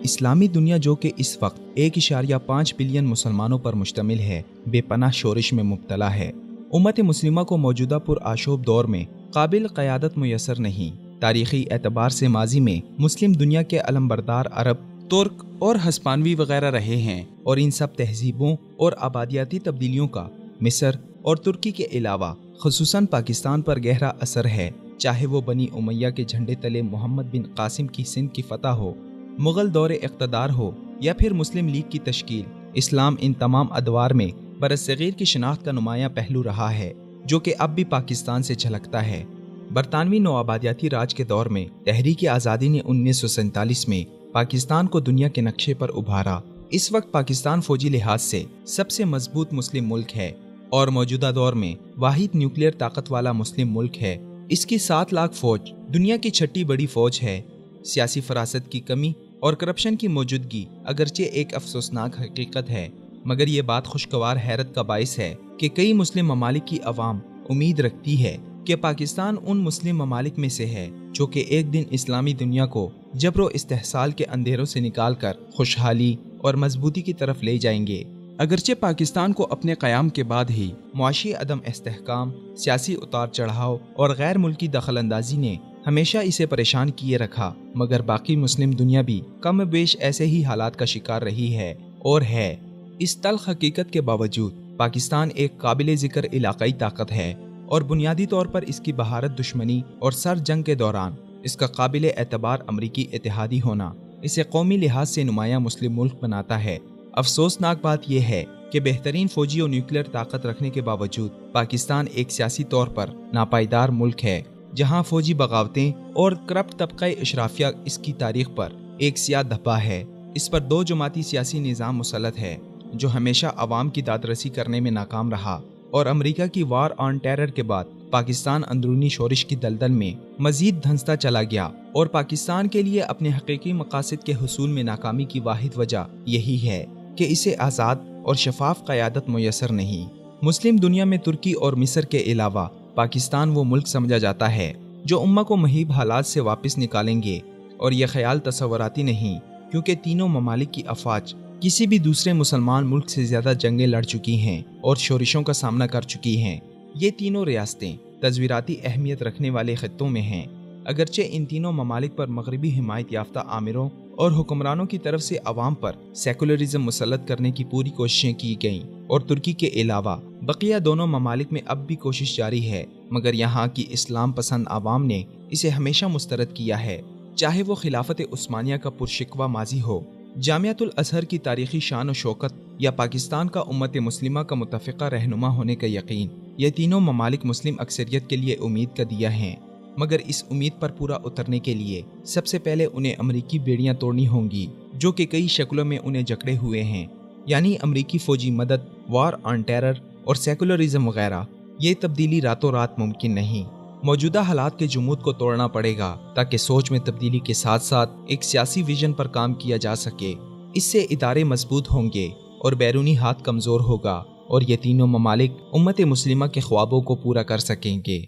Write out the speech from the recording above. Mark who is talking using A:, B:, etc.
A: اسلامی دنیا جو کہ اس وقت 1.5 بلین مسلمانوں پر مشتمل ہے، بے پناہ شورش میں مبتلا ہے۔ امت مسلمہ کو موجودہ پرآشوب دور میں قابل قیادت میسر نہیں۔ تاریخی اعتبار سے ماضی میں مسلم دنیا کے علمبردار عرب، ترک اور ہسپانوی وغیرہ رہے ہیں، اور ان سب تہذیبوں اور آبادیاتی تبدیلیوں کا مصر اور ترکی کے علاوہ خصوصاً پاکستان پر گہرا اثر ہے۔ چاہے وہ بنی امیہ کے جھنڈے تلے محمد بن قاسم کی سندھ کی فتح ہو، مغل دور اقتدار ہو، یا پھر مسلم لیگ کی تشکیل، اسلام ان تمام ادوار میں برصغیر کی شناخت کا نمایاں پہلو رہا ہے، جو کہ اب بھی پاکستان سے جھلکتا ہے۔ برطانوی نوآبادیاتی راج کے دور میں تحریک آزادی نے 1947 میں پاکستان کو دنیا کے نقشے پر ابھارا۔ اس وقت پاکستان فوجی لحاظ سے سب سے مضبوط مسلم ملک ہے اور موجودہ دور میں واحد نیوکلیئر طاقت والا مسلم ملک ہے۔ اس کی 7 لاکھ فوج دنیا کی 6ٹھی بڑی فوج ہے۔ سیاسی فراست کی کمی اور کرپشن کی موجودگی اگرچہ ایک افسوسناک حقیقت ہے، مگر یہ بات خوشگوار حیرت کا باعث ہے کہ کئی مسلم ممالک کی عوام امید رکھتی ہے کہ پاکستان ان مسلم ممالک میں سے ہے جو کہ ایک دن اسلامی دنیا کو جبر و استحصال کے اندھیروں سے نکال کر خوشحالی اور مضبوطی کی طرف لے جائیں گے۔ اگرچہ پاکستان کو اپنے قیام کے بعد ہی معاشی عدم استحکام، سیاسی اتار چڑھاؤ اور غیر ملکی دخل اندازی نے ہمیشہ اسے پریشان کیے رکھا، مگر باقی مسلم دنیا بھی کم بیش ایسے ہی حالات کا شکار رہی ہے اور ہے۔ اس تلخ حقیقت کے باوجود پاکستان ایک قابل ذکر علاقائی طاقت ہے، اور بنیادی طور پر اس کی بھارت دشمنی اور سر جنگ کے دوران اس کا قابل اعتبار امریکی اتحادی ہونا اسے قومی لحاظ سے نمایاں مسلم ملک بناتا ہے۔ افسوسناک بات یہ ہے کہ بہترین فوجی اور نیوکلیئر طاقت رکھنے کے باوجود پاکستان ایک سیاسی طور پر ناپائیدار ملک ہے، جہاں فوجی بغاوتیں اور کرپٹ طبقہ اشرافیہ اس کی تاریخ پر ایک سیاہ دھبا ہے۔ اس پر 2 جماعتی سیاسی نظام مسلط ہے جو ہمیشہ عوام کی دادرسی کرنے میں ناکام رہا، اور امریکہ کی وار آن ٹیرر کے بعد پاکستان اندرونی شورش کی دلدل میں مزید دھنستا چلا گیا، اور پاکستان کے لیے اپنے حقیقی مقاصد کے حصول میں ناکامی کی واحد وجہ یہی ہے کہ اسے آزاد اور شفاف قیادت میسر نہیں۔ مسلم دنیا میں ترکی اور مصر کے علاوہ پاکستان وہ ملک سمجھا جاتا ہے جو امہ کو مہیب حالات سے واپس نکالیں گے، اور یہ خیال تصوراتی نہیں، کیونکہ تینوں ممالک کی افواج کسی بھی دوسرے مسلمان ملک سے زیادہ جنگیں لڑ چکی ہیں اور شورشوں کا سامنا کر چکی ہیں۔ یہ تینوں ریاستیں تصویراتی اہمیت رکھنے والے خطوں میں ہیں، اگرچہ ان تینوں ممالک پر مغربی حمایت یافتہ آمروں اور حکمرانوں کی طرف سے عوام پر سیکولرزم مسلط کرنے کی پوری کوششیں کی گئیں، اور ترکی کے علاوہ بقیہ دونوں ممالک میں اب بھی کوشش جاری ہے، مگر یہاں کی اسلام پسند عوام نے اسے ہمیشہ مسترد کیا ہے، چاہے وہ خلافت عثمانیہ کا پرشکوہ ماضی ہو، جامعۃ الازہر کی تاریخی شان و شوکت، یا پاکستان کا امت مسلمہ کا متفقہ رہنما ہونے کا یقین۔ یہ تینوں ممالک مسلم اکثریت کے لیے امید کا دیا ہیں، مگر اس امید پر پورا اترنے کے لیے سب سے پہلے انہیں امریکی بیڑیاں توڑنی ہوں گی، جو کہ کئی شکلوں میں انہیں جکڑے ہوئے ہیں، یعنی امریکی فوجی مدد، وار آن ٹیرر اور سیکولرزم وغیرہ۔ یہ تبدیلی راتوں رات ممکن نہیں۔ موجودہ حالات کے جمود کو توڑنا پڑے گا تاکہ سوچ میں تبدیلی کے ساتھ ساتھ ایک سیاسی ویژن پر کام کیا جا سکے۔ اس سے ادارے مضبوط ہوں گے اور بیرونی ہاتھ کمزور ہوگا، اور یہ تینوں ممالک امت مسلمہ کے خوابوں کو پورا کر سکیں گے۔